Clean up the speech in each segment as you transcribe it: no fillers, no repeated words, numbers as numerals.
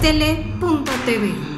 radioastele.tv.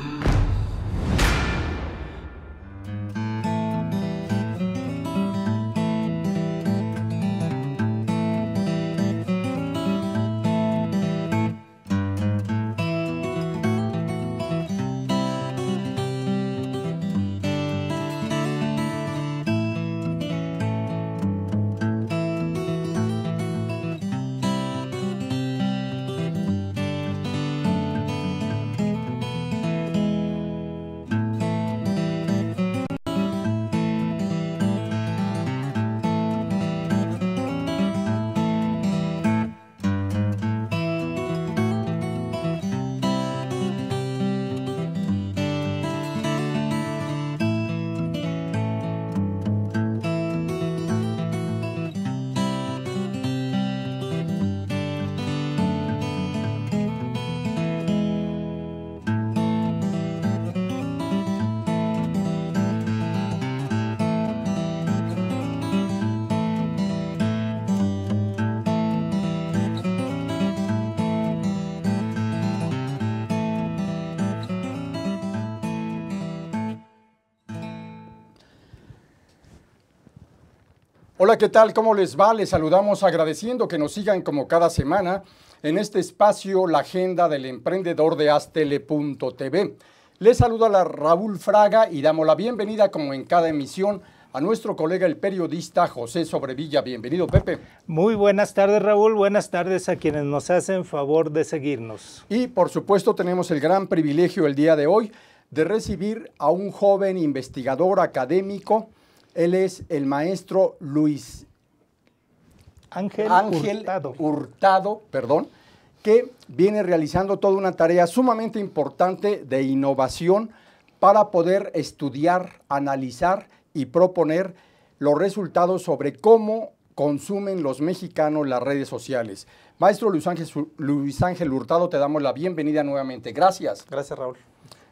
Hola, ¿qué tal? ¿Cómo les va? Les saludamos agradeciendo que nos sigan como cada semana en este espacio, la agenda del emprendedor de Astele.tv. Les saluda a Raúl Fraga y damos la bienvenida, como en cada emisión, a nuestro colega el periodista José Sobrevilla. Bienvenido, Pepe. Muy buenas tardes, Raúl. Buenas tardes a quienes nos hacen favor de seguirnos. Y, por supuesto, tenemos el gran privilegio el día de hoy de recibir a un joven investigador académico. Él es el maestro Luis Ángel Hurtado, que viene realizando toda una tarea sumamente importante de innovación para poder estudiar, analizar y proponer los resultados sobre cómo consumen los mexicanos las redes sociales. Maestro Luis Ángel Hurtado, te damos la bienvenida nuevamente. Gracias. Gracias, Raúl.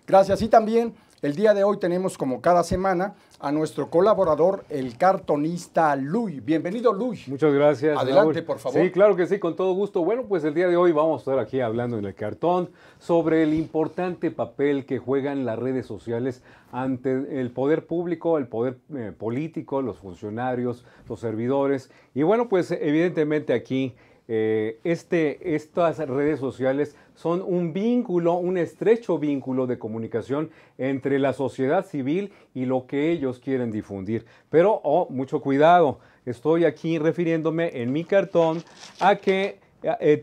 Gracias. Y también el día de hoy tenemos, como cada semana, a nuestro colaborador, el cartonista Luis. Bienvenido, Luis. Muchas gracias, Adelante, Raúl. por favor. Sí, claro que sí, con todo gusto. Bueno, pues el día de hoy vamos a estar aquí hablando en el cartón sobre el importante papel que juegan las redes sociales ante el poder público, el poder político, los funcionarios, los servidores. Y bueno, pues evidentemente aquí estas redes sociales son un vínculo, un estrecho vínculo de comunicación entre la sociedad civil y lo que ellos quieren difundir. Pero, mucho cuidado, estoy aquí refiriéndome en mi cartón a que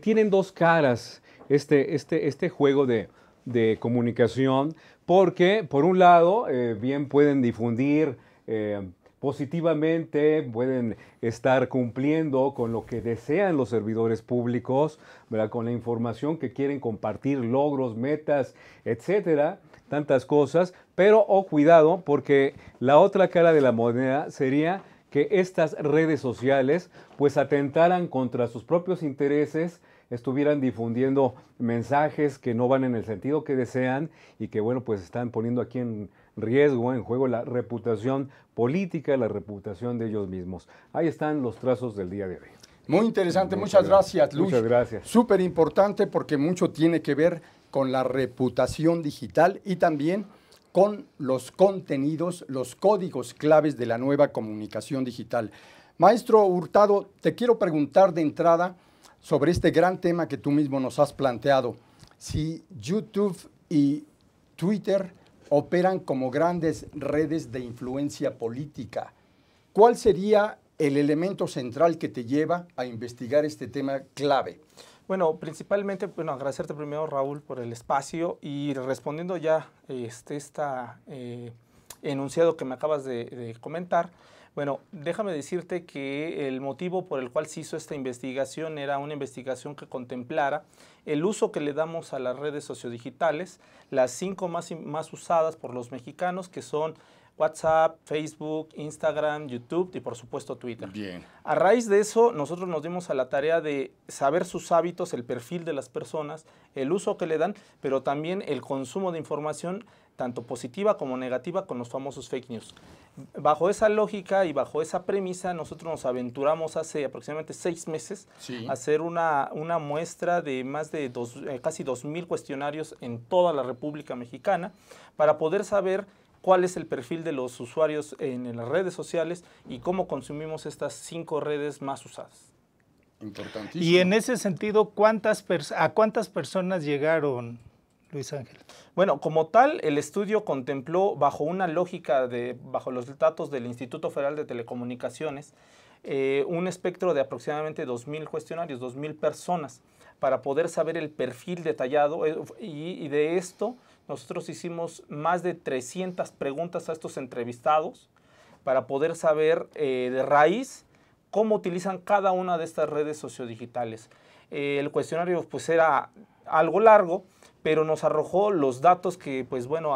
tienen dos caras este juego de comunicación, porque por un lado bien pueden difundir positivamente, pueden estar cumpliendo con lo que desean los servidores públicos, ¿verdad? Con la información que quieren compartir, logros, metas, etcétera, tantas cosas, pero cuidado, porque la otra cara de la moneda sería que estas redes sociales pues atentaran contra sus propios intereses, estuvieran difundiendo mensajes que no van en el sentido que desean y que, bueno, pues están poniendo aquí en riesgo, en juego, la reputación política, la reputación de ellos mismos. Ahí están los trazos del día de hoy. Muy interesante, muchas gracias, Luis. Muchas gracias. Súper importante porque mucho tiene que ver con la reputación digital y también con los contenidos, los códigos claves de la nueva comunicación digital. Maestro Hurtado, te quiero preguntar de entrada sobre este gran tema que tú mismo nos has planteado. Si YouTube y Twitter operan como grandes redes de influencia política, ¿cuál sería el elemento central que te lleva a investigar este tema clave? Bueno, principalmente, agradecerte primero, Raúl, por el espacio y respondiendo ya enunciado que me acabas de comentar. Bueno, déjame decirte que el motivo por el cual se hizo esta investigación era una investigación que contemplara el uso que le damos a las redes sociodigitales, las 5 más usadas por los mexicanos, que son WhatsApp, Facebook, Instagram, YouTube y por supuesto Twitter. Bien. A raíz de eso, nosotros nos dimos a la tarea de saber sus hábitos, el perfil de las personas, el uso que le dan, pero también el consumo de información tanto positiva como negativa, con los famosos fake news. Bajo esa lógica y bajo esa premisa, nosotros nos aventuramos hace aproximadamente 6 meses a hacer una muestra de más de casi 2,000 cuestionarios en toda la República Mexicana para poder saber cuál es el perfil de los usuarios en las redes sociales y cómo consumimos estas 5 redes más usadas. Importantísimo. Y en ese sentido, ¿a cuántas personas llegaron, Luis Ángel? Bueno, como tal, el estudio contempló bajo una lógica, bajo los datos del Instituto Federal de Telecomunicaciones, un espectro de aproximadamente 2,000 cuestionarios, 2,000 personas, para poder saber el perfil detallado, y de esto nosotros hicimos más de 300 preguntas a estos entrevistados para poder saber de raíz cómo utilizan cada una de estas redes sociodigitales. El cuestionario pues era algo largo, pero nos arrojó los datos que, pues bueno,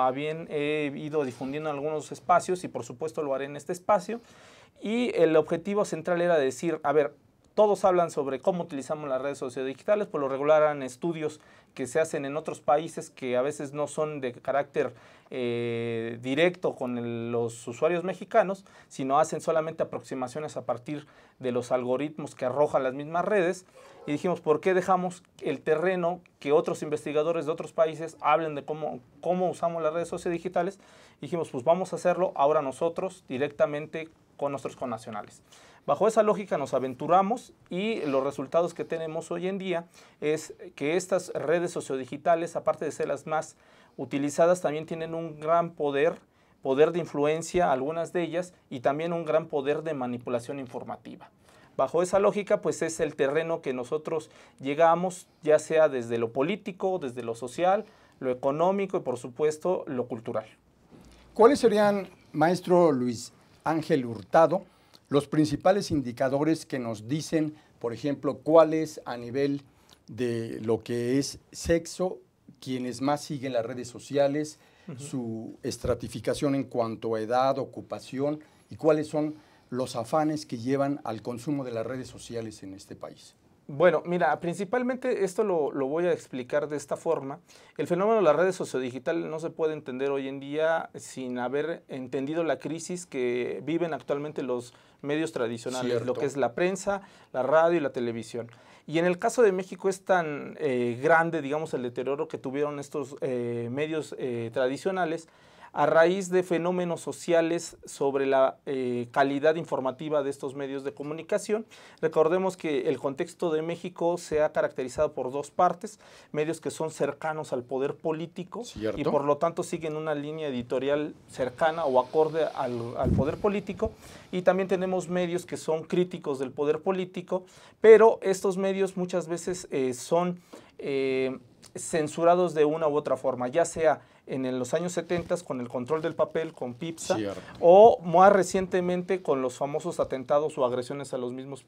he ido difundiendo en algunos espacios y por supuesto lo haré en este espacio. Y el objetivo central era decir, a ver, todos hablan sobre cómo utilizamos las redes sociodigitales, por lo regular eran estudios que se hacen en otros países que a veces no son de carácter directo con los usuarios mexicanos, sino hacen solamente aproximaciones a partir de los algoritmos que arrojan las mismas redes. Y dijimos, ¿por qué dejamos el terreno que otros investigadores de otros países hablen de cómo usamos las redes sociodigitales? Y dijimos, pues vamos a hacerlo ahora nosotros directamente con nuestros connacionales. Bajo esa lógica nos aventuramos y los resultados que tenemos hoy en día es que estas redes sociodigitales, aparte de ser las más utilizadas, también tienen un gran poder de influencia, algunas de ellas, y también un gran poder de manipulación informativa. Bajo esa lógica, pues es el terreno que nosotros llegamos, ya sea desde lo político, desde lo social, lo económico y por supuesto lo cultural. ¿Cuáles serían, maestro Luis Ángel Hurtado, los principales indicadores que nos dicen, por ejemplo, cuál es a nivel de lo que es sexo, quienes más siguen las redes sociales, su estratificación en cuanto a edad, ocupación y cuáles son los afanes que llevan al consumo de las redes sociales en este país? Bueno, mira, principalmente esto lo voy a explicar de esta forma. El fenómeno de las redes sociodigitales no se puede entender hoy en día sin haber entendido la crisis que viven actualmente los medios tradicionales, Cierto. lo que es la prensa, la radio y la televisión. Y en el caso de México es tan grande, digamos, el deterioro que tuvieron estos medios tradicionales a raíz de fenómenos sociales sobre la calidad informativa de estos medios de comunicación. Recordemos que el contexto de México se ha caracterizado por 2 partes, medios que son cercanos al poder político. ¿Cierto? Y por lo tanto siguen una línea editorial cercana o acorde al poder político, y también tenemos medios que son críticos del poder político, pero estos medios muchas veces son censurados de una u otra forma, ya sea en los años 70 con el control del papel, con PIPSA, Cierto. o más recientemente con los famosos atentados o agresiones a los mismos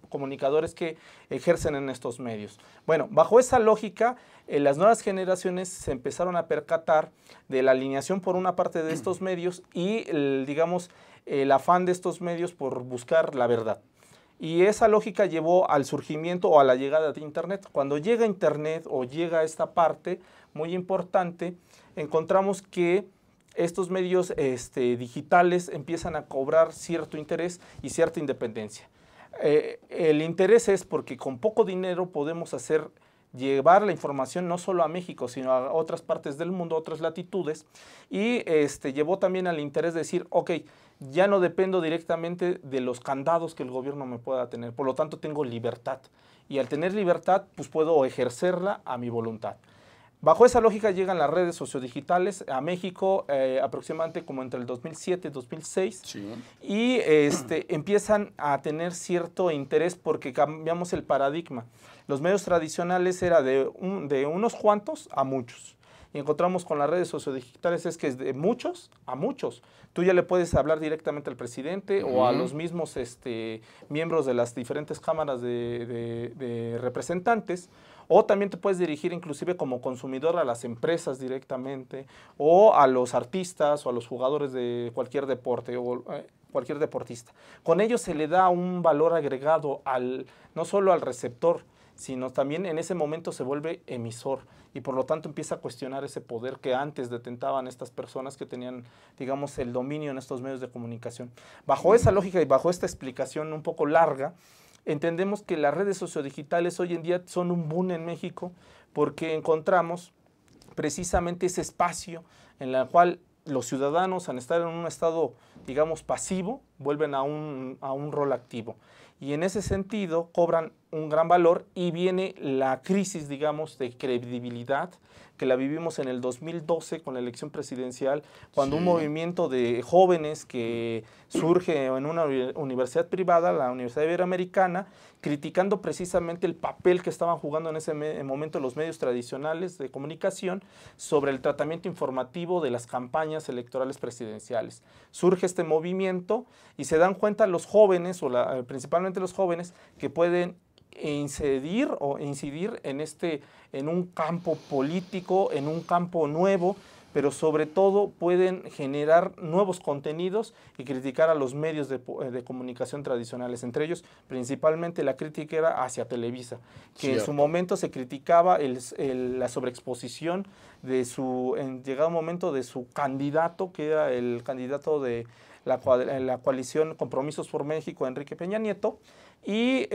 comunicadores que ejercen en estos medios. Bueno, bajo esa lógica, las nuevas generaciones se empezaron a percatar de la alineación por una parte de estos medios y, digamos, el afán de estos medios por buscar la verdad. Y esa lógica llevó al surgimiento o a la llegada de Internet. Cuando llega Internet o llega esta parte muy importante, encontramos que estos medios digitales empiezan a cobrar cierto interés y cierta independencia. El interés es porque con poco dinero podemos llevar la información no solo a México, sino a otras partes del mundo, otras latitudes, y llevó también al interés de decir, ok, ya no dependo directamente de los candados que el gobierno me pueda tener, por lo tanto tengo libertad, y al tener libertad, pues puedo ejercerla a mi voluntad. Bajo esa lógica llegan las redes sociodigitales a México aproximadamente como entre el 2007 y 2006, Sí. y empiezan a tener cierto interés porque cambiamos el paradigma. Los medios tradicionales era de unos cuantos a muchos. Y encontramos con las redes sociodigitales es que es de muchos a muchos. Tú ya le puedes hablar directamente al presidente o a los mismos miembros de las diferentes cámaras de representantes, o también te puedes dirigir inclusive como consumidor a las empresas directamente, o a los artistas o a los jugadores de cualquier deporte o cualquier deportista. Con ello se le da un valor agregado no solo al receptor, sino también en ese momento se vuelve emisor y por lo tanto empieza a cuestionar ese poder que antes detentaban estas personas que tenían, digamos, el dominio en estos medios de comunicación. Bajo esa lógica y bajo esta explicación un poco larga, entendemos que las redes sociodigitales hoy en día son un boom en México porque encontramos precisamente ese espacio en el cual los ciudadanos, al estar en un estado, digamos, pasivo, vuelven a un rol activo. Y en ese sentido cobran un gran valor y viene la crisis, digamos, de credibilidad que la vivimos en el 2012 con la elección presidencial, cuando un movimiento de jóvenes que surge en una universidad privada, la Universidad Iberoamericana, criticando precisamente el papel que estaban jugando en ese momento los medios tradicionales de comunicación sobre el tratamiento informativo de las campañas electorales presidenciales. Surge este movimiento y se dan cuenta los jóvenes, principalmente los jóvenes, que pueden incidir en un campo político, en un campo nuevo, pero sobre todo pueden generar nuevos contenidos y criticar a los medios de comunicación tradicionales. Entre ellos, principalmente la crítica era hacia Televisa, que en su momento se criticaba la sobreexposición de llegado momento de su candidato, que era el candidato de la coalición Compromisos por México, Enrique Peña Nieto, y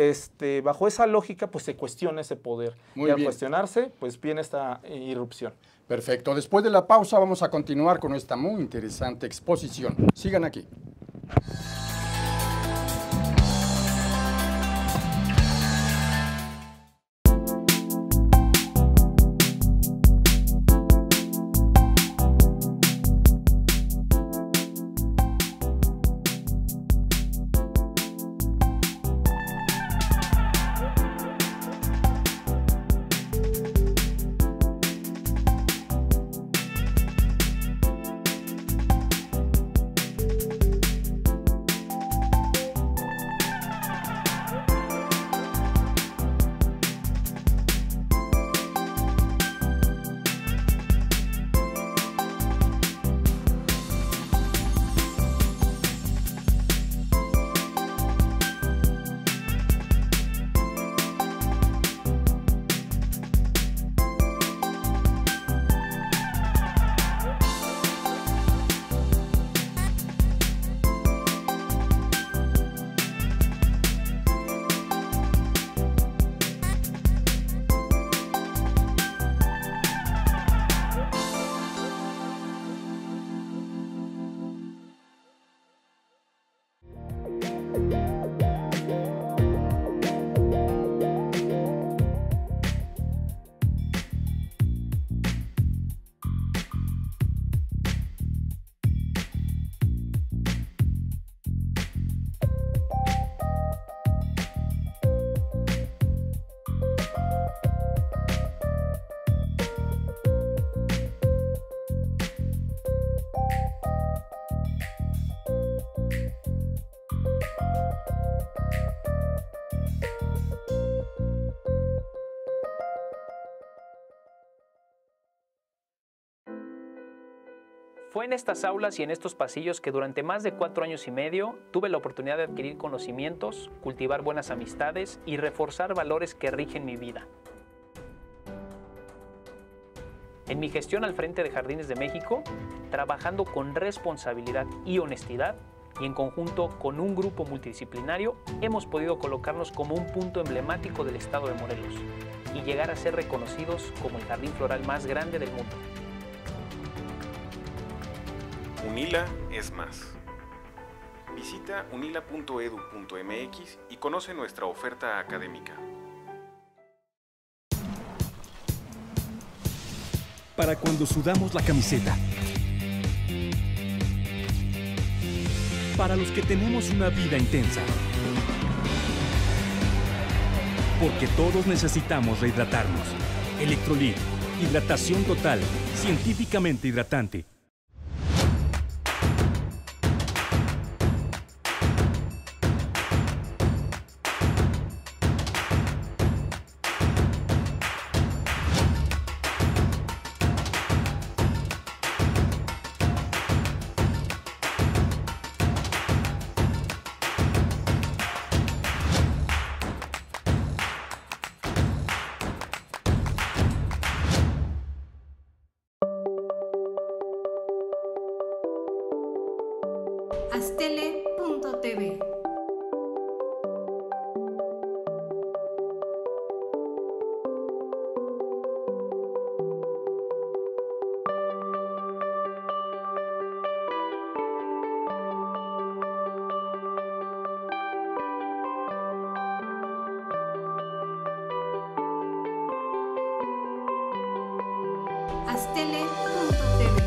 bajo esa lógica pues se cuestiona ese poder. Muy y al bien. cuestionarse pues viene esta irrupción. Perfecto. Después de la pausa vamos a continuar con esta muy interesante exposición. Sigan aquí. Fue en estas aulas y en estos pasillos que durante más de 4 años y medio tuve la oportunidad de adquirir conocimientos, cultivar buenas amistades y reforzar valores que rigen mi vida. En mi gestión al frente de Jardines de México, trabajando con responsabilidad y honestidad, y en conjunto con un grupo multidisciplinario, hemos podido colocarnos como un punto emblemático del estado de Morelos y llegar a ser reconocidos como el jardín floral más grande del mundo. UNILA es más. Visita unila.edu.mx y conoce nuestra oferta académica. Para cuando sudamos la camiseta. Para los que tenemos una vida intensa. Porque todos necesitamos rehidratarnos. Electrolit, hidratación total, científicamente hidratante. Astele.tv.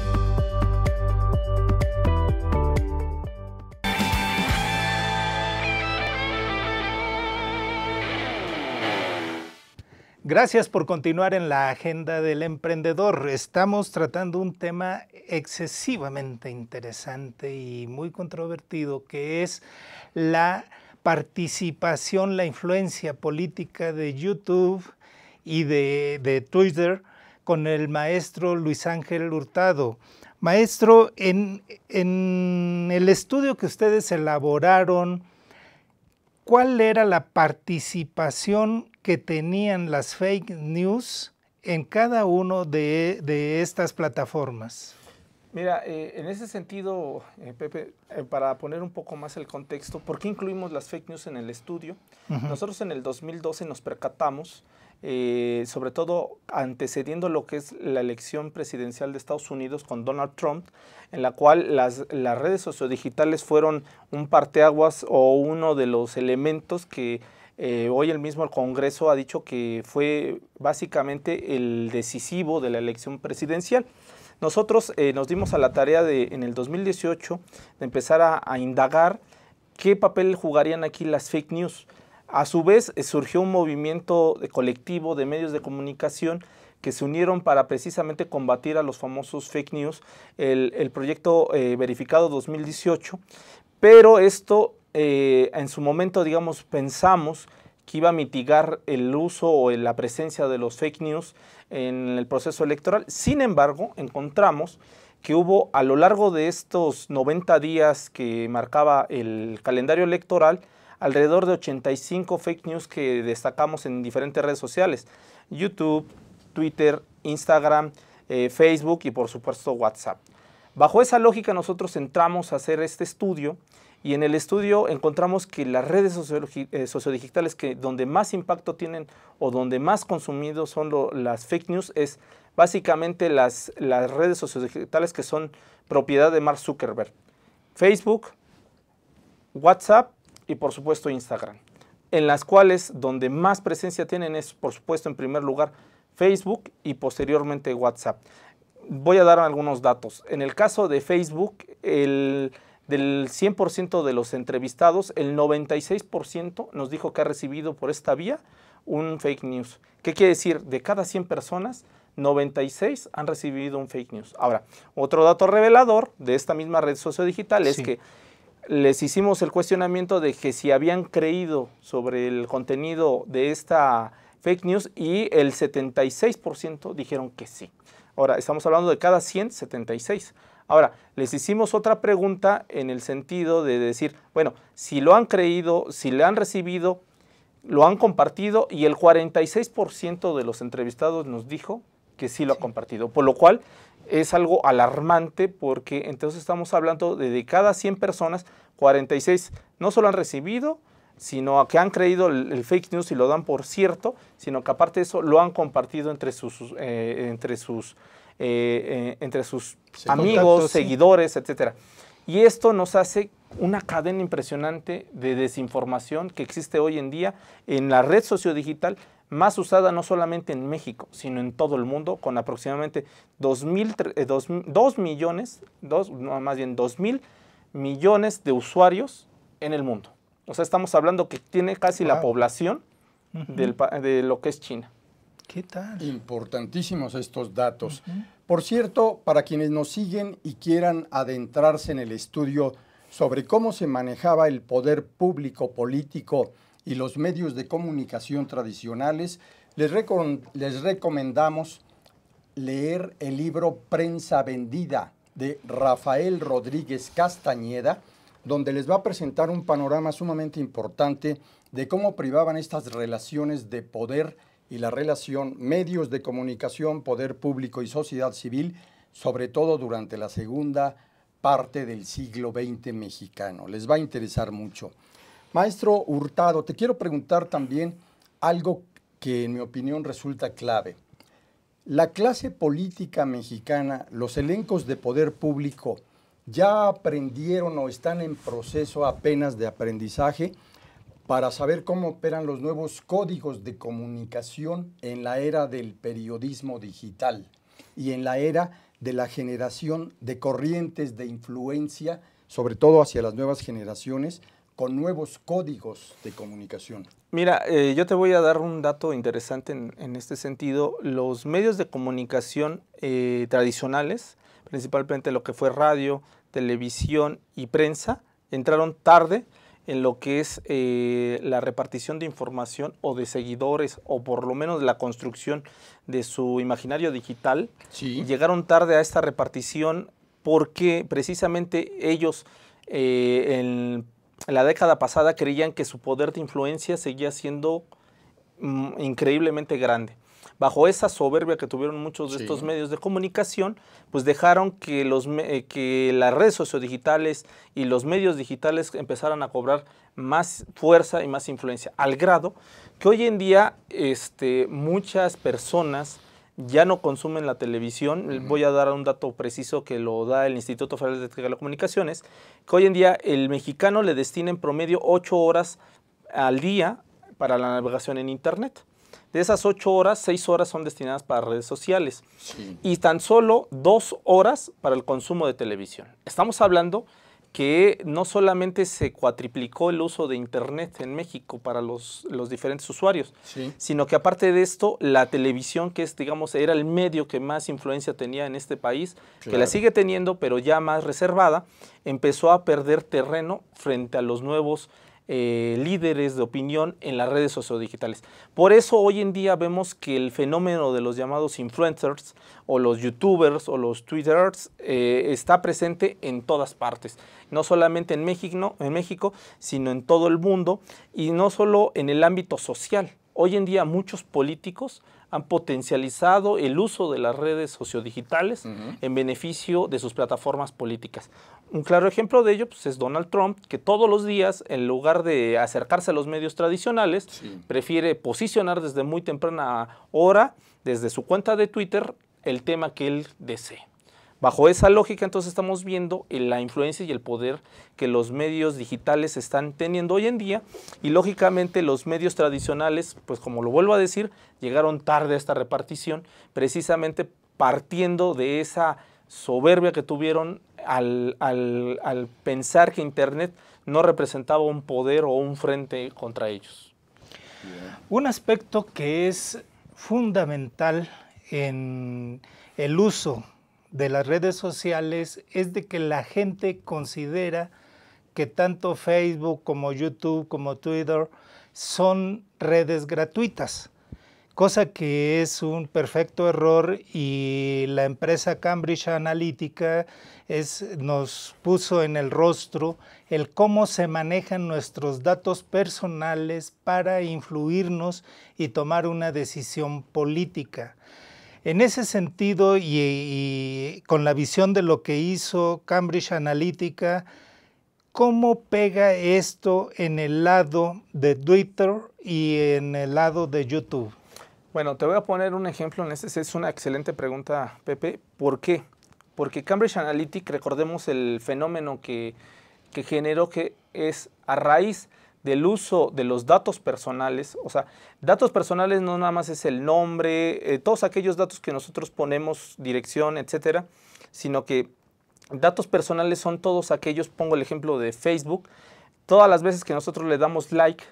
Gracias por continuar en la agenda del emprendedor. Estamos tratando un tema excesivamente interesante y muy controvertido, que es la participación, la influencia política de YouTube y de Twitter con el maestro Luis Ángel Hurtado. Maestro, en el estudio que ustedes elaboraron, ¿cuál era la participación que tenían las fake news en cada uno de estas plataformas? Mira, en ese sentido, Pepe, para poner un poco más el contexto, ¿por qué incluimos las fake news en el estudio? Nosotros en el 2012 nos percatamos, sobre todo antecediendo lo que es la elección presidencial de Estados Unidos con Donald Trump, en la cual las redes sociodigitales fueron un parteaguas o uno de los elementos que hoy el mismo Congreso ha dicho que fue básicamente el decisivo de la elección presidencial. Nosotros nos dimos a la tarea en el 2018 de empezar a indagar qué papel jugarían aquí las fake news. A su vez surgió un movimiento colectivo de medios de comunicación que se unieron para precisamente combatir a los famosos fake news, el proyecto Verificado 2018, pero esto en su momento, digamos, pensamos que iba a mitigar el uso o la presencia de los fake news en el proceso electoral. Sin embargo, encontramos que hubo a lo largo de estos 90 días que marcaba el calendario electoral, alrededor de 85 fake news que destacamos en diferentes redes sociales: YouTube, Twitter, Instagram, Facebook y por supuesto WhatsApp. Bajo esa lógica nosotros entramos a hacer este estudio y en el estudio encontramos que las redes sociodigitales que donde más impacto tienen o donde más consumidos son las fake news es básicamente las redes sociodigitales que son propiedad de Mark Zuckerberg: Facebook, WhatsApp y por supuesto Instagram, en las cuales donde más presencia tienen es por supuesto en primer lugar Facebook y posteriormente WhatsApp. Voy a dar algunos datos. En el caso de Facebook, del 100% de los entrevistados, el 96% nos dijo que ha recibido por esta vía un fake news. ¿Qué quiere decir? De cada 100 personas, 96 han recibido un fake news. Ahora, otro dato revelador de esta misma red sociodigital es que les hicimos el cuestionamiento de que si habían creído sobre el contenido de esta fake news y el 76% dijeron que sí. Ahora, estamos hablando de cada 100, 76. Ahora, les hicimos otra pregunta en el sentido de decir, bueno, si lo han creído, si le han recibido, lo han compartido, y el 46% de los entrevistados nos dijo que sí lo ha compartido, por lo cual es algo alarmante porque entonces estamos hablando de cada 100 personas, 46 no solo han recibido, sino que han creído el fake news y lo dan por cierto, sino que aparte de eso lo han compartido entre sus amigos, seguidores, etcétera. Y esto nos hace una cadena impresionante de desinformación que existe hoy en día en la red sociodigital más usada no solamente en México, sino en todo el mundo, con aproximadamente 2 mil millones de usuarios en el mundo. O sea, estamos hablando que tiene casi la población de lo que es China. ¿Qué tal? Importantísimos estos datos. Por cierto, para quienes nos siguen y quieran adentrarse en el estudio sobre cómo se manejaba el poder público político y los medios de comunicación tradicionales, les recomendamos leer el libro Prensa Vendida de Rafael Rodríguez Castañeda, donde les va a presentar un panorama sumamente importante de cómo privaban estas relaciones de poder y la relación medios de comunicación, poder público y sociedad civil, sobre todo durante la segunda parte del siglo XX mexicano. Les va a interesar mucho. Maestro Hurtado, te quiero preguntar también algo que en mi opinión resulta clave. La clase política mexicana, los elencos de poder público, ¿ya aprendieron o están en proceso apenas de aprendizaje para saber cómo operan los nuevos códigos de comunicación en la era del periodismo digital? y en la era de la generación de corrientes de influencia, sobre todo hacia las nuevas generaciones, con nuevos códigos de comunicación? Mira, yo te voy a dar un dato interesante en este sentido. Los medios de comunicación tradicionales, principalmente lo que fue radio, televisión y prensa, entraron tarde en lo que es la repartición de información o de seguidores, o por lo menos la construcción de su imaginario digital. Sí. Llegaron tarde a esta repartición porque precisamente ellos en la década pasada creían que su poder de influencia seguía siendo increíblemente grande. Bajo esa soberbia que tuvieron muchos de estos medios de comunicación, pues dejaron que las redes sociodigitales y los medios digitales empezaran a cobrar más fuerza y más influencia, al grado que hoy en día muchas personas ya no consumen la televisión. Voy a dar un dato preciso que lo da el Instituto Federal de Telecomunicaciones, que hoy en día el mexicano le destina en promedio 8 horas al día para la navegación en Internet. De esas 8 horas, 6 horas son destinadas para redes sociales y tan solo 2 horas para el consumo de televisión. Estamos hablando que no solamente se cuatriplicó el uso de Internet en México para los diferentes usuarios, sino que aparte de esto, la televisión, que es, digamos, era el medio que más influencia tenía en este país, que la sigue teniendo, pero ya más reservada, empezó a perder terreno frente a los nuevos líderes de opinión en las redes sociodigitales. Por eso hoy en día vemos que el fenómeno de los llamados influencers o los youtubers o los twitters está presente en todas partes, no solamente en México, sino en todo el mundo, y no solo en el ámbito social. Hoy en día muchos políticos han potencializado el uso de las redes sociodigitales en beneficio de sus plataformas políticas. Un claro ejemplo de ello pues, es Donald Trump, que todos los días, en lugar de acercarse a los medios tradicionales, prefiere posicionar desde muy temprana hora, desde su cuenta de Twitter, el tema que él desee. Bajo esa lógica, entonces, estamos viendo la influencia y el poder que los medios digitales están teniendo hoy en día, y lógicamente los medios tradicionales, pues como lo vuelvo a decir, llegaron tarde a esta repartición, precisamente partiendo de esa soberbia que tuvieron al pensar que Internet no representaba un poder o un frente contra ellos. Un aspecto que es fundamental en el uso de las redes sociales es de que la gente considera que tanto Facebook como YouTube como Twitter son redes gratuitas, cosa que es un perfecto error, y la empresa Cambridge Analytica nos puso en el rostro el cómo se manejan nuestros datos personales para influirnos y tomar una decisión política. En ese sentido, y con la visión de lo que hizo Cambridge Analytica, ¿cómo pega esto en el lado de Twitter y en el lado de YouTube? Bueno, te voy a poner un ejemplo. Es una excelente pregunta, Pepe. ¿Por qué? Porque Cambridge Analytica, recordemos el fenómeno que generó, que es a raíz del uso de los datos personales. O sea, datos personales no nada más es el nombre, todos aquellos datos que nosotros ponemos, dirección, etcétera, sino que datos personales son todos aquellos, pongo el ejemplo de Facebook, todas las veces que nosotros le damos like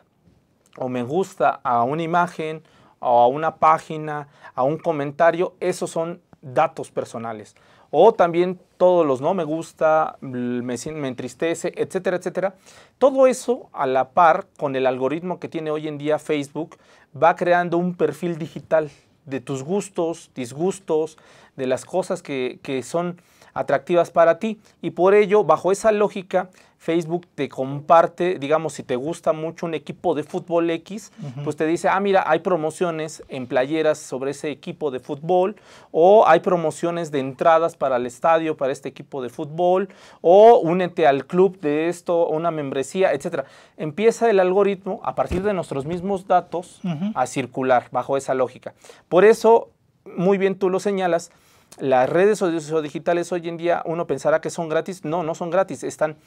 o me gusta a una imagen o a una página, a un comentario, esos son datos personales. O también todos los no me gusta, me entristece, etcétera, etcétera. Todo eso a la par con el algoritmo que tiene hoy en día Facebook va creando un perfil digital de tus gustos, disgustos, de las cosas que son atractivas para ti, y por ello, bajo esa lógica, Facebook te comparte, digamos, si te gusta mucho un equipo de fútbol X, pues te dice, mira, hay promociones en playeras sobre ese equipo de fútbol, o hay promociones de entradas para el estadio, para este equipo de fútbol, o únete al club de esto, una membresía, etcétera. Empieza el algoritmo, a partir de nuestros mismos datos, a circular bajo esa lógica. Por eso, muy bien tú lo señalas, las redes sociodigitales hoy en día uno pensará que son gratis. No, no son gratis, están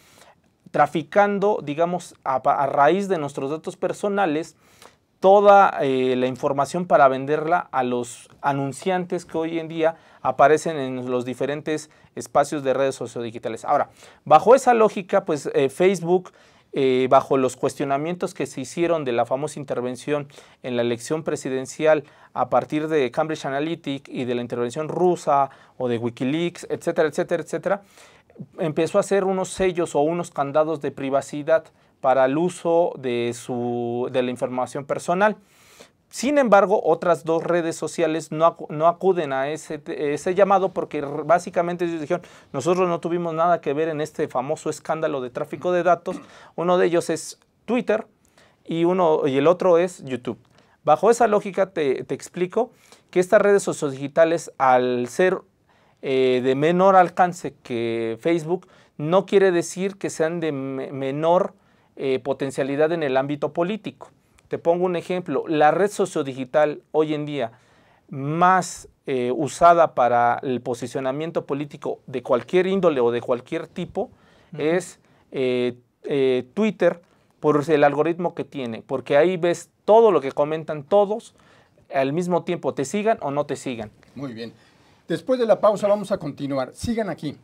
traficando, digamos, a raíz de nuestros datos personales, toda la información para venderla a los anunciantes que hoy en día aparecen en los diferentes espacios de redes sociodigitales. Ahora, bajo esa lógica, pues Facebook, bajo los cuestionamientos que se hicieron de la famosa intervención en la elección presidencial a partir de Cambridge Analytica y de la intervención rusa o de Wikileaks, etcétera, etcétera, etcétera, empezó a hacer unos sellos o unos candados de privacidad para el uso de la información personal. Sin embargo, otras dos redes sociales no acuden a ese llamado porque básicamente ellos dijeron, nosotros no tuvimos nada que ver en este famoso escándalo de tráfico de datos. Uno de ellos es Twitter y el otro es YouTube. Bajo esa lógica te explico que estas redes sociodigitales, al ser de menor alcance que Facebook, no quiere decir que sean de menor potencialidad en el ámbito político. Te pongo un ejemplo, la red sociodigital hoy en día más usada para el posicionamiento político de cualquier índole o de cualquier tipo es Twitter, por el algoritmo que tiene, porque ahí ves todo lo que comentan todos, al mismo tiempo te sigan o no te sigan. Muy bien. Después de la pausa vamos a continuar. Sigan aquí.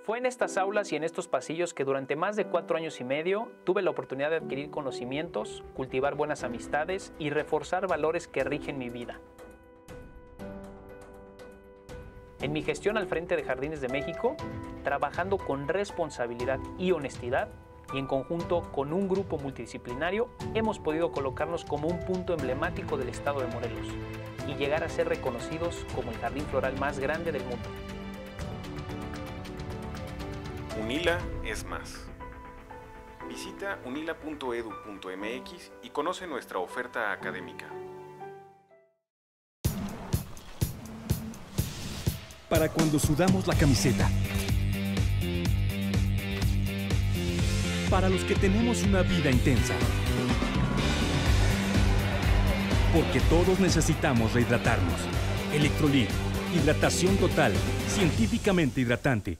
Fue en estas aulas y en estos pasillos que durante más de 4 años y medio tuve la oportunidad de adquirir conocimientos, cultivar buenas amistades y reforzar valores que rigen mi vida. En mi gestión al frente de Jardines de México, trabajando con responsabilidad y honestidad, y en conjunto con un grupo multidisciplinario, hemos podido colocarnos como un punto emblemático del estado de Morelos y llegar a ser reconocidos como el jardín floral más grande del mundo. UNILA es más. Visita unila.edu.mx y conoce nuestra oferta académica. Para cuando sudamos la camiseta. Para los que tenemos una vida intensa. Porque todos necesitamos rehidratarnos. Electrolit, hidratación total, científicamente hidratante.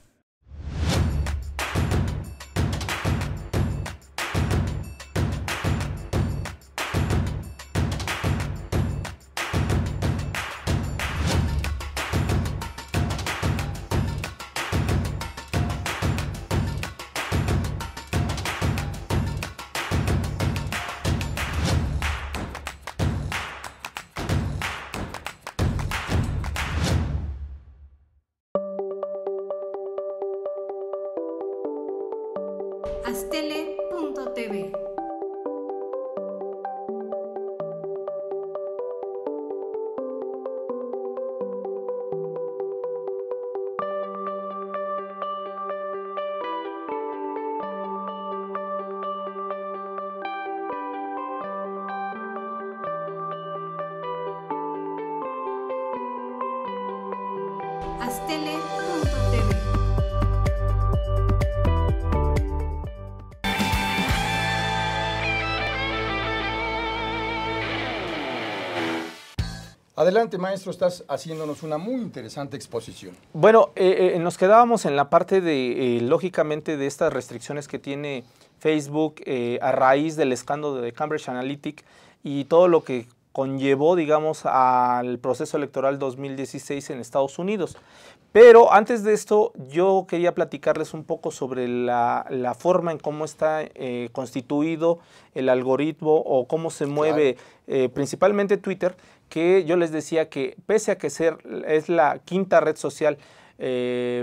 Astele.tv. Adelante, maestro, estás haciéndonos una muy interesante exposición. Bueno, nos quedábamos en la parte de, lógicamente, de estas restricciones que tiene Facebook a raíz del escándalo de Cambridge Analytica y todo lo que conllevó, digamos, al proceso electoral 2016 en Estados Unidos. Pero antes de esto, yo quería platicarles un poco sobre la forma en cómo está constituido el algoritmo o cómo se mueve principalmente Twitter, que yo les decía que pese a que es la quinta red social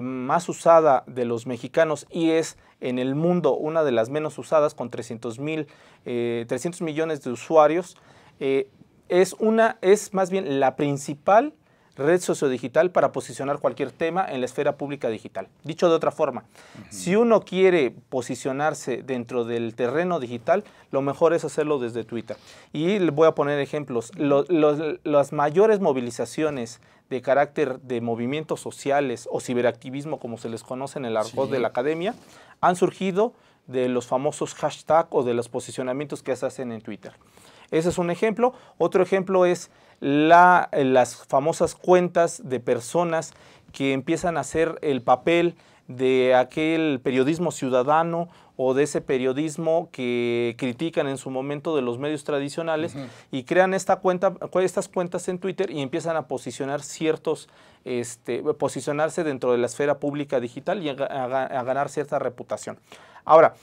más usada de los mexicanos y es en el mundo una de las menos usadas con 300 millones de usuarios, es más bien la principal red sociodigital para posicionar cualquier tema en la esfera pública digital. Dicho de otra forma, si uno quiere posicionarse dentro del terreno digital, lo mejor es hacerlo desde Twitter. Y les voy a poner ejemplos. Las mayores movilizaciones de carácter de movimientos sociales o ciberactivismo, como se les conoce en el argot de la academia, han surgido de los famosos hashtags o de los posicionamientos que se hacen en Twitter. Ese es un ejemplo. Otro ejemplo es las famosas cuentas de personas que empiezan a hacer el papel de aquel periodismo ciudadano o de ese periodismo que critican en su momento de los medios tradicionales y crean estas cuentas en Twitter y empiezan a posicionar posicionarse dentro de la esfera pública digital y a ganar cierta reputación. Ahora,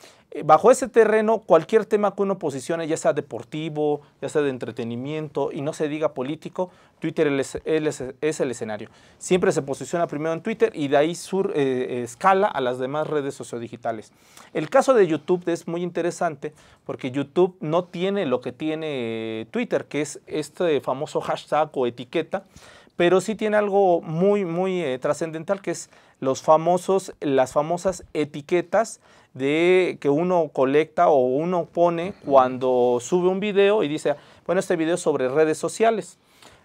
bajo ese terreno, cualquier tema que uno posicione, ya sea deportivo, ya sea de entretenimiento y no se diga político, Twitter es el escenario. Siempre se posiciona primero en Twitter y de ahí escala a las demás redes sociodigitales. El caso de YouTube es muy interesante porque YouTube no tiene lo que tiene Twitter, que es este famoso hashtag o etiqueta, pero sí tiene algo muy trascendental, que es las famosas etiquetas que uno colecta o uno pone cuando sube un video y dice, bueno, este video es sobre redes sociales.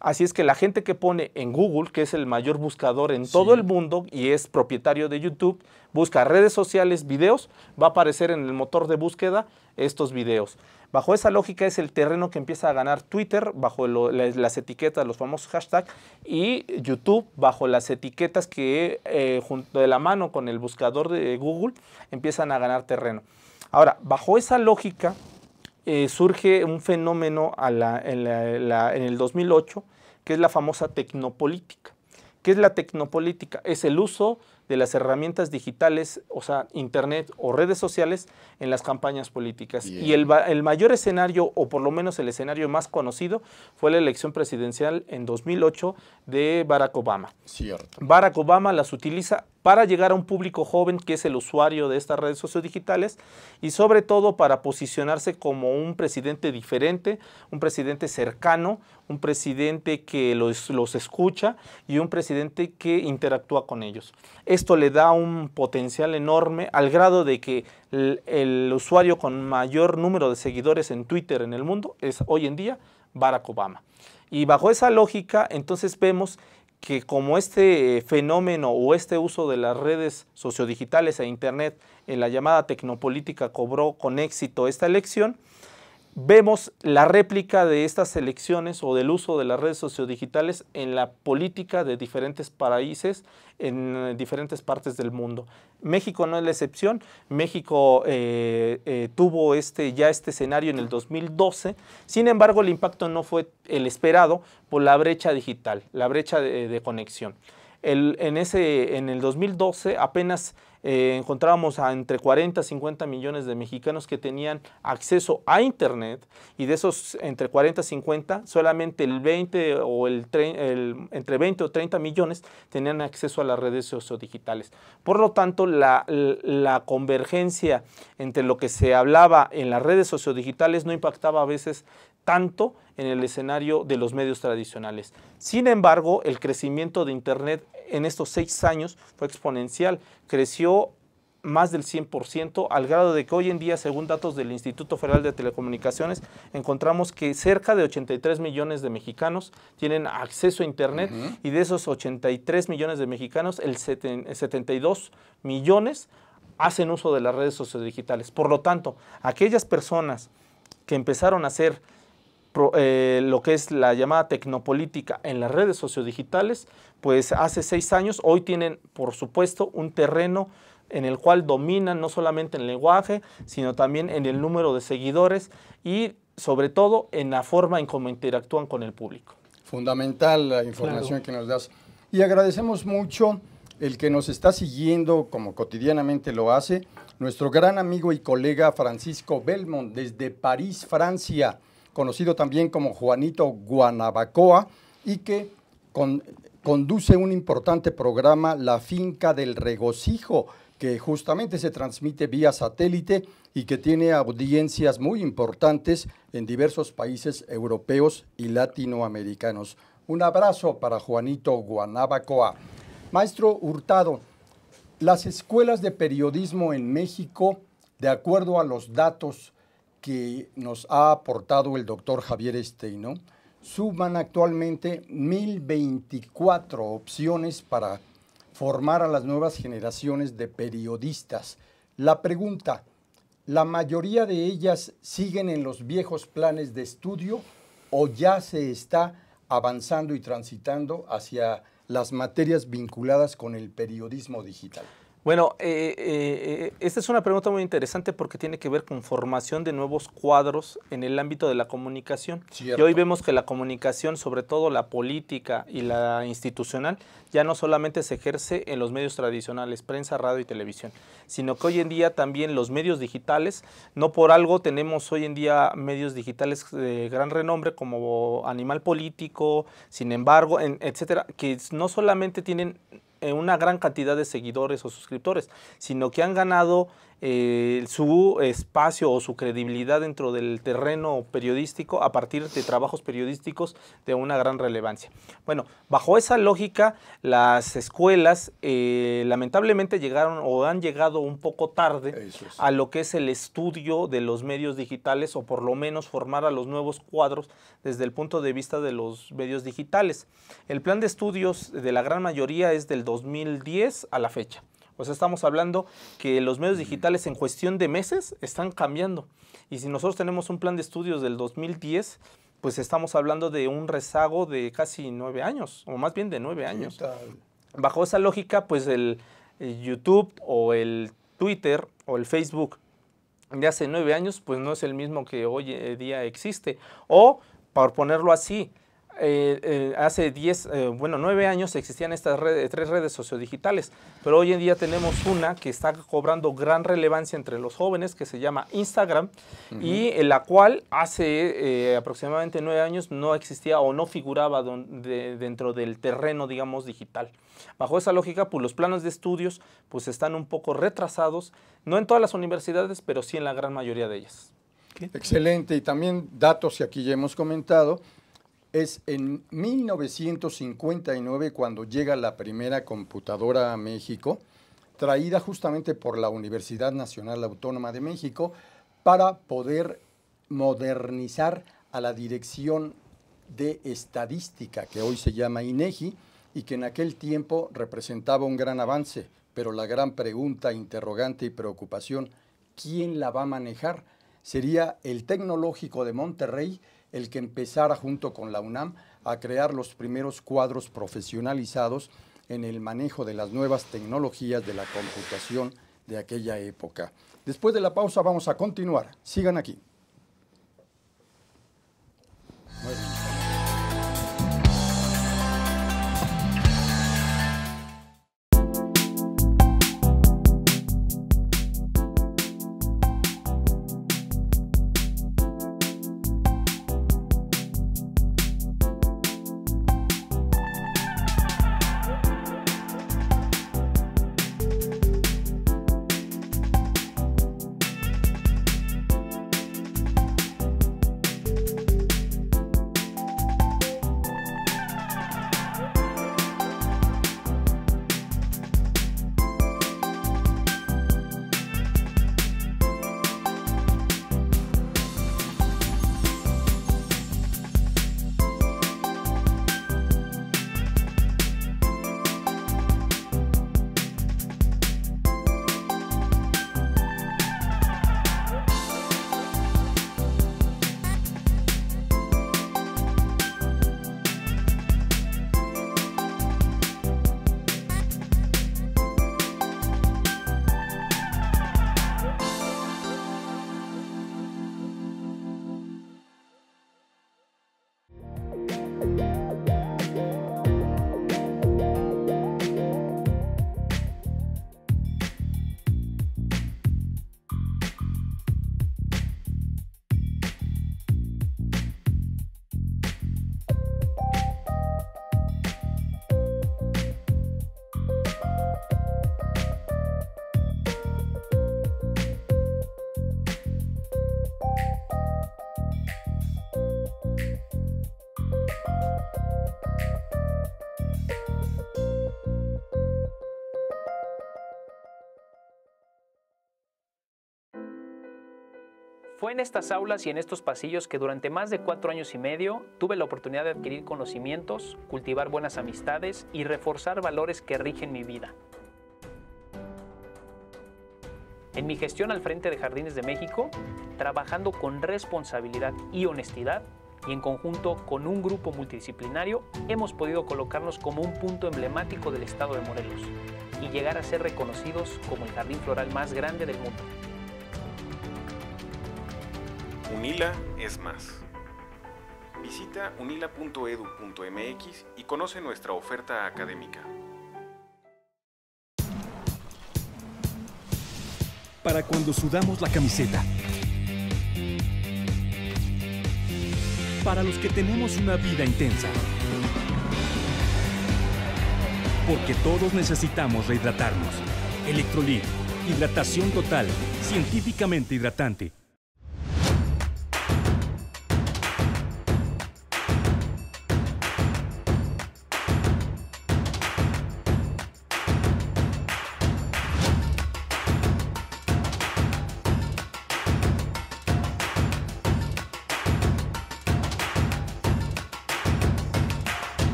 Así es que la gente que pone en Google, que es el mayor buscador en todo el mundo y es propietario de YouTube, busca redes sociales, videos, va a aparecer en el motor de búsqueda estos videos. Bajo esa lógica es el terreno que empieza a ganar Twitter, bajo las etiquetas, los famosos hashtags, y YouTube bajo las etiquetas que junto de la mano con el buscador de Google empiezan a ganar terreno. Ahora, bajo esa lógica surge un fenómeno en el 2008, que es la famosa tecnopolítica. ¿Qué es la tecnopolítica? Es el uso de las herramientas digitales, o sea, internet o redes sociales en las campañas políticas. Bien. Y el mayor escenario, o por lo menos el escenario más conocido, fue la elección presidencial en 2008 de Barack Obama. Cierto. Barack Obama las utiliza para llegar a un público joven que es el usuario de estas redes sociodigitales y sobre todo para posicionarse como un presidente diferente, un presidente cercano, un presidente que los escucha y un presidente que interactúa con ellos. Esto le da un potencial enorme al grado de que el usuario con mayor número de seguidores en Twitter en el mundo es hoy en día Barack Obama. Y bajo esa lógica entonces vemos que como este fenómeno o este uso de las redes sociodigitales e internet en la llamada tecnopolítica cobró con éxito esta elección, vemos la réplica de estas elecciones o del uso de las redes sociodigitales en la política de diferentes países en diferentes partes del mundo. México no es la excepción. México tuvo ya este escenario en el 2012. Sin embargo, el impacto no fue el esperado por la brecha digital, la brecha de conexión. En el 2012 apenas encontrábamos a entre 40 y 50 millones de mexicanos que tenían acceso a Internet y de esos entre 40 y 50 solamente el 20 o entre 20 o 30 millones tenían acceso a las redes sociodigitales. Por lo tanto, la convergencia entre lo que se hablaba en las redes sociodigitales no impactaba a veces tanto en el escenario de los medios tradicionales. Sin embargo, el crecimiento de Internet en estos 6 años fue exponencial. Creció más del 100%, al grado de que hoy en día, según datos del Instituto Federal de Telecomunicaciones, encontramos que cerca de 83 millones de mexicanos tienen acceso a Internet, y de esos 83 millones de mexicanos, el 72 millones hacen uso de las redes sociodigitales. Por lo tanto, aquellas personas que empezaron a hacer lo que es la llamada tecnopolítica en las redes sociodigitales, pues hace 6 años, hoy tienen, por supuesto, un terreno en el cual dominan no solamente en el lenguaje, sino también en el número de seguidores y sobre todo en la forma en cómo interactúan con el público. Fundamental la información que nos das. Y agradecemos mucho el que nos está siguiendo, como cotidianamente lo hace, nuestro gran amigo y colega Francisco Belmont, desde París, Francia, conocido también como Juanito Guanabacoa, y que conduce un importante programa, La Finca del Regocijo, que justamente se transmite vía satélite y que tiene audiencias muy importantes en diversos países europeos y latinoamericanos. Un abrazo para Juanito Guanabacoa. Maestro Hurtado, las escuelas de periodismo en México, de acuerdo a los datos que nos ha aportado el doctor Javier Esteino, suman actualmente 1,024 opciones para formar a las nuevas generaciones de periodistas. La pregunta, ¿la mayoría de ellas siguen en los viejos planes de estudio o ya se está avanzando y transitando hacia las materias vinculadas con el periodismo digital? Bueno, esta es una pregunta muy interesante porque tiene que ver con formación de nuevos cuadros en el ámbito de la comunicación. Cierto. Y hoy vemos que la comunicación, sobre todo la política y la institucional, ya no solamente se ejerce en los medios tradicionales, prensa, radio y televisión, sino que hoy en día también los medios digitales, no por algo tenemos hoy en día medios digitales de gran renombre como Animal Político, Sin Embargo, etcétera, que no solamente tienen una gran cantidad de seguidores o suscriptores, sino que han ganado su espacio o su credibilidad dentro del terreno periodístico a partir de trabajos periodísticos de una gran relevancia. Bueno, bajo esa lógica, las escuelas lamentablemente llegaron o han llegado un poco tarde a lo que es el estudio de los medios digitales, o por lo menos formar a los nuevos cuadros desde el punto de vista de los medios digitales. El plan de estudios de la gran mayoría es del 2010 a la fecha. O sea, estamos hablando que los medios digitales en cuestión de meses están cambiando. Y si nosotros tenemos un plan de estudios del 2010, pues estamos hablando de un rezago de casi 9 años, o más bien de 9 años. Bajo esa lógica, pues el YouTube o el Twitter o el Facebook de hace 9 años, pues no es el mismo que hoy día existe. O, por ponerlo así, hace 9 años existían estas 3 redes sociodigitales, pero hoy en día tenemos una que está cobrando gran relevancia entre los jóvenes, que se llama Instagram, y en la cual hace aproximadamente 9 años no existía o no figuraba dentro del terreno, digamos, digital. Bajo esa lógica, pues los planos de estudios pues están un poco retrasados, no en todas las universidades, pero sí en la gran mayoría de ellas. Excelente, y también datos que aquí ya hemos comentado. Es en 1959 cuando llega la primera computadora a México, traída justamente por la Universidad Nacional Autónoma de México para poder modernizar a la Dirección de Estadística, que hoy se llama INEGI, y que en aquel tiempo representaba un gran avance. Pero la gran pregunta, interrogante y preocupación, ¿quién la va a manejar? Sería el Tecnológico de Monterrey el que empezara junto con la UNAM a crear los primeros cuadros profesionalizados en el manejo de las nuevas tecnologías de la computación de aquella época. Después de la pausa vamos a continuar. Sigan aquí. Muy bien. Fue en estas aulas y en estos pasillos que durante más de 4 años y medio tuve la oportunidad de adquirir conocimientos, cultivar buenas amistades y reforzar valores que rigen mi vida. En mi gestión al frente de Jardines de México, trabajando con responsabilidad y honestidad, y en conjunto con un grupo multidisciplinario, hemos podido colocarnos como un punto emblemático del estado de Morelos y llegar a ser reconocidos como el jardín floral más grande del mundo. UNILA es más. Visita unila.edu.mx y conoce nuestra oferta académica. Para cuando sudamos la camiseta. Para los que tenemos una vida intensa. Porque todos necesitamos rehidratarnos. Electrolit, hidratación total, científicamente hidratante.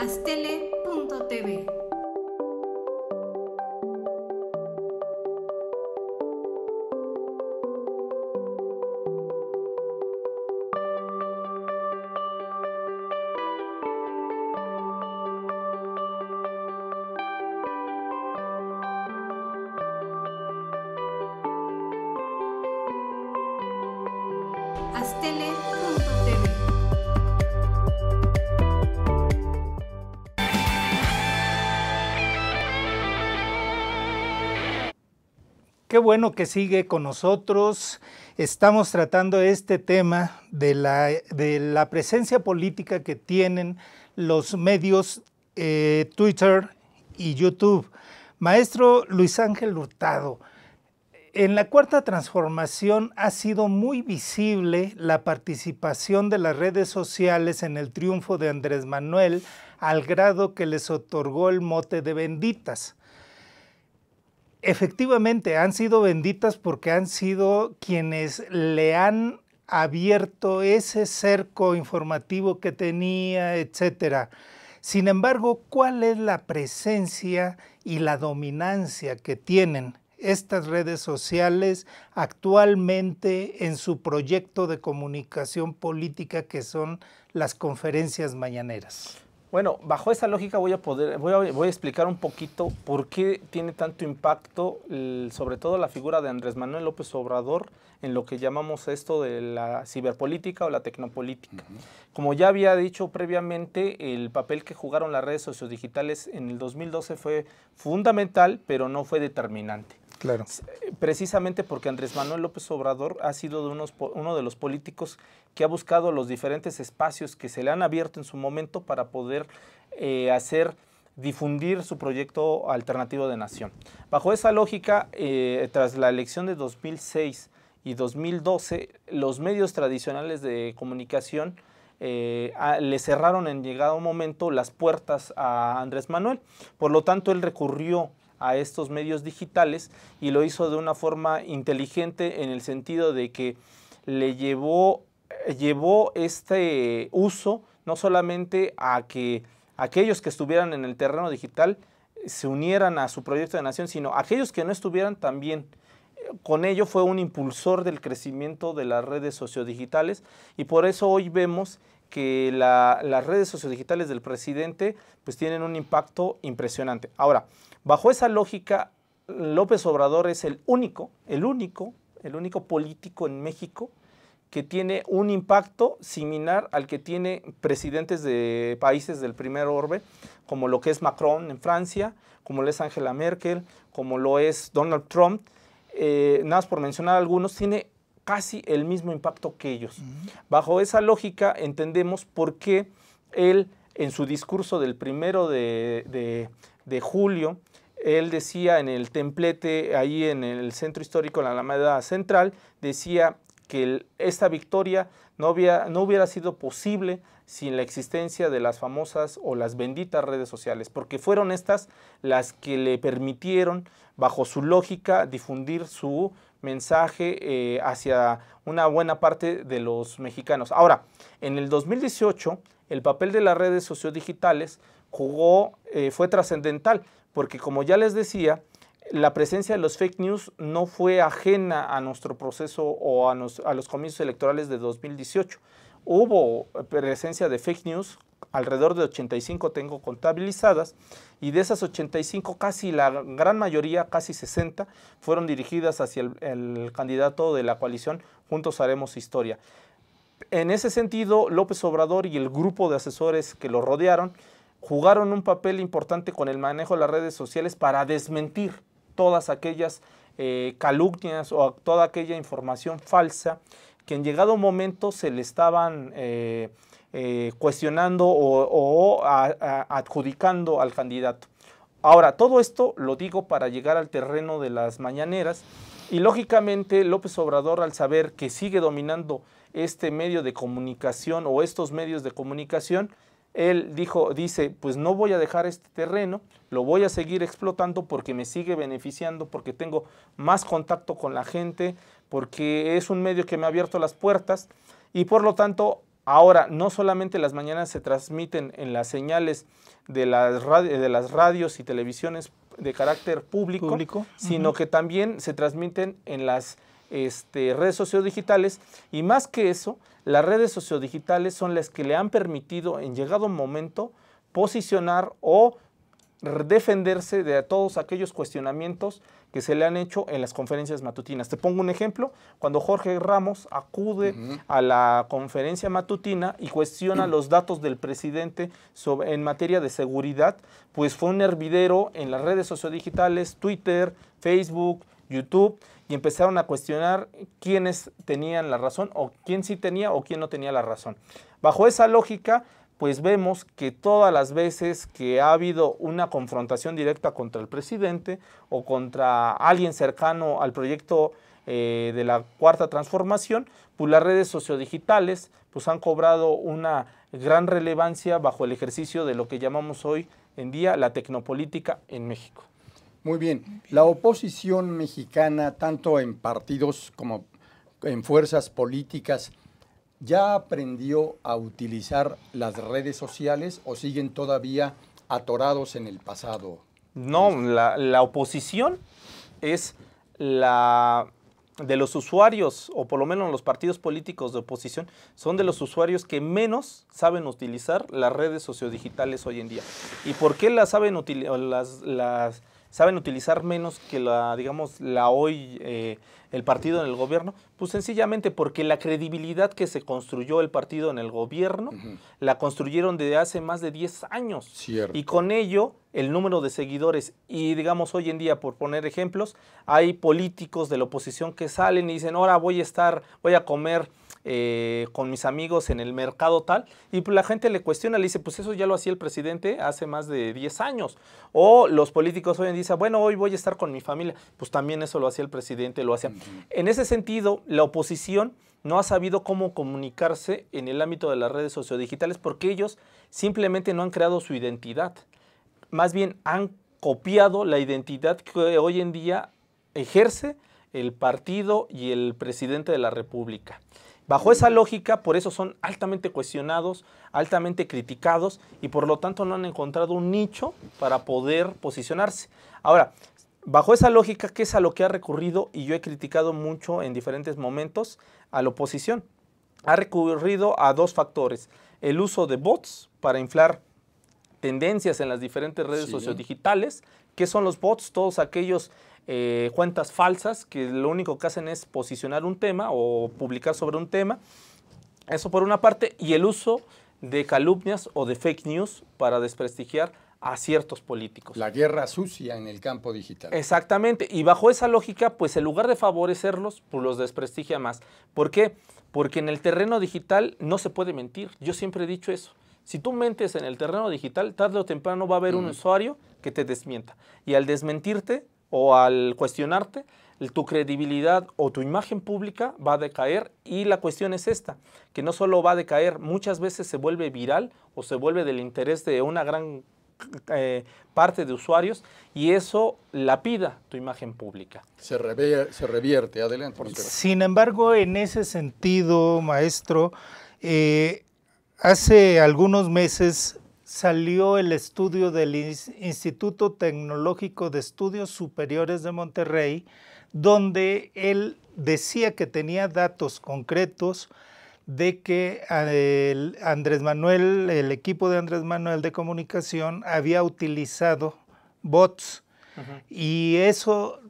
Astele.tv. Astele.tv. Qué bueno que sigue con nosotros. Estamos tratando este tema de la presencia política que tienen los medios Twitter y YouTube. Maestro Luis Ángel Hurtado, en la Cuarta Transformación ha sido muy visible la participación de las redes sociales en el triunfo de Andrés Manuel, al grado que les otorgó el mote de benditas. Efectivamente, han sido benditas porque han sido quienes le han abierto ese cerco informativo que tenía, etcétera. Sin embargo, ¿cuál es la presencia y la dominancia que tienen estas redes sociales actualmente en su proyecto de comunicación política que son las conferencias mañaneras? Bueno, bajo esa lógica voy a explicar un poquito por qué tiene tanto impacto, sobre todo la figura de Andrés Manuel López Obrador, en lo que llamamos esto de la ciberpolítica o la tecnopolítica. Como ya había dicho previamente, el papel que jugaron las redes sociodigitales en el 2012 fue fundamental, pero no fue determinante. Claro. Precisamente porque Andrés Manuel López Obrador ha sido uno de los políticos que ha buscado los diferentes espacios que se le han abierto en su momento para poder difundir su proyecto alternativo de nación. Bajo esa lógica, tras la elección de 2006 y 2012, los medios tradicionales de comunicación le cerraron en llegado momento las puertas a Andrés Manuel. Por lo tanto, él recurrió a estos medios digitales y lo hizo de una forma inteligente en el sentido de que le llevó este uso no solamente a que aquellos que estuvieran en el terreno digital se unieran a su proyecto de nación, sino aquellos que no estuvieran también. Con ello fue un impulsor del crecimiento de las redes sociodigitales y por eso hoy vemos que las redes sociodigitales del presidente pues tienen un impacto impresionante. Ahora, bajo esa lógica, López Obrador es el único político en México que tiene un impacto similar al que tiene presidentes de países del primer orbe, como lo que es Macron en Francia, como lo es Angela Merkel, como lo es Donald Trump. Nada más por mencionar algunos, tiene casi el mismo impacto que ellos. Bajo esa lógica entendemos por qué él, en su discurso del 1 de julio, él decía en el templete, ahí en el centro histórico, en la Alameda Central, decía que esta victoria no hubiera sido posible sin la existencia de las famosas o las benditas redes sociales, porque fueron estas las que le permitieron, bajo su lógica, difundir su mensaje hacia una buena parte de los mexicanos. Ahora, en el 2018, el papel de las redes sociodigitales fue trascendental, porque como ya les decía, la presencia de los fake news no fue ajena a nuestro proceso o a los comicios electorales de 2018. Hubo presencia de fake news, alrededor de 85 tengo contabilizadas, y de esas 85 casi la gran mayoría, casi 60, fueron dirigidas hacia el candidato de la coalición Juntos Haremos Historia. En ese sentido, López Obrador y el grupo de asesores que lo rodearon jugaron un papel importante con el manejo de las redes sociales para desmentir todas aquellas calumnias o toda aquella información falsa que en llegado momento se le estaban cuestionando o adjudicando al candidato. Ahora, todo esto lo digo para llegar al terreno de las mañaneras y lógicamente López Obrador, al saber que sigue dominando este medio de comunicación o estos medios de comunicación, él dice, pues no voy a dejar este terreno, lo voy a seguir explotando porque me sigue beneficiando, porque tengo más contacto con la gente, porque es un medio que me ha abierto las puertas y por lo tanto ahora no solamente las mañanas se transmiten en las señales de las radios y televisiones de carácter público. Sino que también se transmiten en las redes sociodigitales y más que eso, las redes sociodigitales son las que le han permitido en llegado momento posicionar o defenderse de todos aquellos cuestionamientos que se le han hecho en las conferencias matutinas. Te pongo un ejemplo, cuando Jorge Ramos acude a la conferencia matutina y cuestiona los datos del presidente en materia de seguridad, pues fue un hervidero en las redes sociodigitales, Twitter, Facebook, YouTube, y empezaron a cuestionar quiénes tenían la razón o quién sí tenía o quién no tenía la razón. Bajo esa lógica, pues vemos que todas las veces que ha habido una confrontación directa contra el presidente o contra alguien cercano al proyecto de la Cuarta Transformación, pues las redes sociodigitales pues han cobrado una gran relevancia bajo el ejercicio de lo que llamamos hoy en día la tecnopolítica en México. Muy bien. La oposición mexicana, tanto en partidos como en fuerzas políticas, ¿ya aprendió a utilizar las redes sociales o siguen todavía atorados en el pasado? No, la oposición es de los usuarios, o por lo menos los partidos políticos de oposición, son de los usuarios que menos saben utilizar las redes sociodigitales hoy en día. ¿Y por qué las saben utilizar menos que el partido en el gobierno? Pues sencillamente porque la credibilidad que se construyó el partido en el gobierno, la construyeron desde hace más de 10 años. Cierto. Y con ello, el número de seguidores. Y digamos, hoy en día, por poner ejemplos, hay políticos de la oposición que salen y dicen, ahora voy a comer con mis amigos en el mercado tal, y pues la gente le cuestiona, le dice, pues eso ya lo hacía el presidente hace más de 10 años, o los políticos hoy en día dicen, bueno, hoy voy a estar con mi familia, pues también eso lo hacía el presidente, lo hacía. En ese sentido, la oposición no ha sabido cómo comunicarse en el ámbito de las redes sociodigitales porque ellos simplemente no han creado su identidad, más bien han copiado la identidad que hoy en día ejerce el partido y el presidente de la República. Bajo esa lógica, por eso son altamente cuestionados, altamente criticados y por lo tanto no han encontrado un nicho para poder posicionarse. Ahora, bajo esa lógica, ¿qué es a lo que ha recurrido? Y yo he criticado mucho en diferentes momentos a la oposición. Ha recurrido a dos factores. El uso de bots para inflar tendencias en las diferentes redes sociodigitales. ¿Qué son los bots? Todos aquellos cuentas falsas que lo único que hacen es posicionar un tema o publicar sobre un tema. Eso por una parte. Y el uso de calumnias o de fake news para desprestigiar a ciertos políticos. La guerra sucia en el campo digital. Exactamente. Y bajo esa lógica, pues en lugar de favorecerlos, pues los desprestigia más. ¿Por qué? Porque en el terreno digital no se puede mentir. Yo siempre he dicho eso. Si tú mentes en el terreno digital, tarde o temprano va a haber un usuario que te desmienta. Y al desmentirte, o al cuestionarte, tu credibilidad o tu imagen pública va a decaer, y la cuestión es esta, que no solo va a decaer, muchas veces se vuelve viral o se vuelve del interés de una gran parte de usuarios, y eso lapida tu imagen pública. Se revierte. Adelante. Sin embargo, en ese sentido, maestro, hace algunos meses salió el estudio del Instituto Tecnológico de Estudios Superiores de Monterrey, donde él decía que tenía datos concretos de que Andrés Manuel, el equipo de Andrés Manuel de comunicación, había utilizado bots. Y eso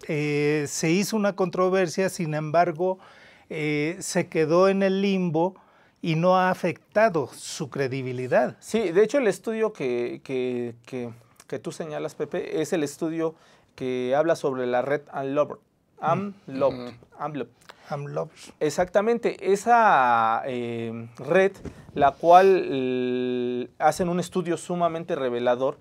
se hizo una controversia, sin embargo, se quedó en el limbo y no ha afectado su credibilidad. Sí, de hecho el estudio que tú señalas, Pepe, es el estudio que habla sobre la red AMLOB. Exactamente, esa red, la cual hacen un estudio sumamente revelador,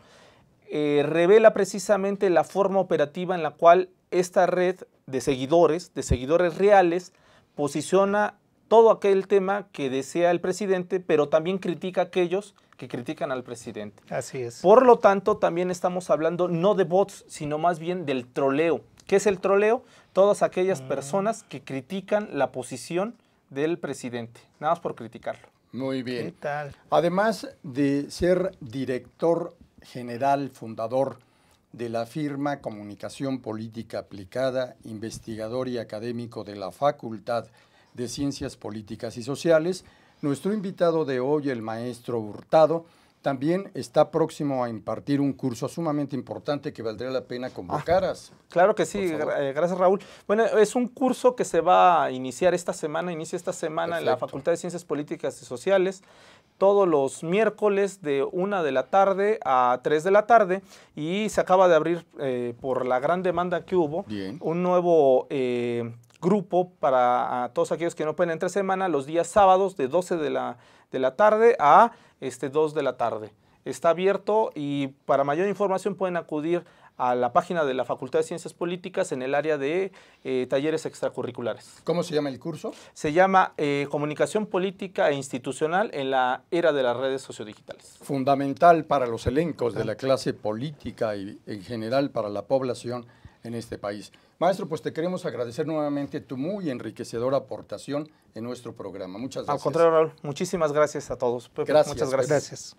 revela precisamente la forma operativa en la cual esta red de seguidores reales, posiciona todo aquel tema que desea el presidente, pero también critica a aquellos que critican al presidente. Así es. Por lo tanto, también estamos hablando no de bots, sino más bien del troleo. ¿Qué es el troleo? Todas aquellas personas que critican la posición del presidente, nada más por criticarlo. Muy bien. ¿Qué tal? Además de ser director general, fundador de la firma Comunicación Política Aplicada, investigador y académico de la Facultad de Ciencias Políticas y Sociales, nuestro invitado de hoy, el maestro Hurtado, también está próximo a impartir un curso sumamente importante que valdría la pena convocaras. Claro que sí, gracias Raúl. Bueno, es un curso que se va a inicia esta semana Perfecto. En la Facultad de Ciencias Políticas y Sociales, todos los miércoles de 1 de la tarde a 3 de la tarde, y se acaba de abrir por la gran demanda que hubo, un nuevo grupo para todos aquellos que no pueden entre semana, los días sábados de 12 de la tarde a 2 de la tarde. Está abierto, y para mayor información pueden acudir a la página de la Facultad de Ciencias Políticas en el área de talleres extracurriculares. ¿Cómo se llama el curso? Se llama Comunicación Política e Institucional en la Era de las Redes Sociodigitales. Fundamental para los elencos de la clase política y en general para la población en este país. Maestro, pues te queremos agradecer nuevamente tu muy enriquecedora aportación en nuestro programa. Muchas gracias. Al contrario, Raúl, muchísimas gracias a todos. Pepe, gracias. Muchas gracias.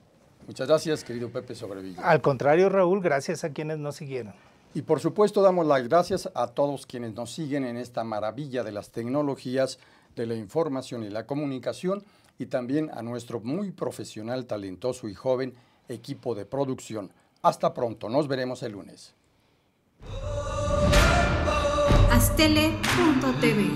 Muchas gracias, querido Pepe Sobrevilla. Al contrario, Raúl, gracias a quienes nos siguieron. Y por supuesto damos las gracias a todos quienes nos siguen en esta maravilla de las tecnologías, de la información y la comunicación, y también a nuestro muy profesional, talentoso y joven equipo de producción. Hasta pronto, nos veremos el lunes. Astele.tv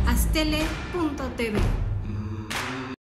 Astele.tv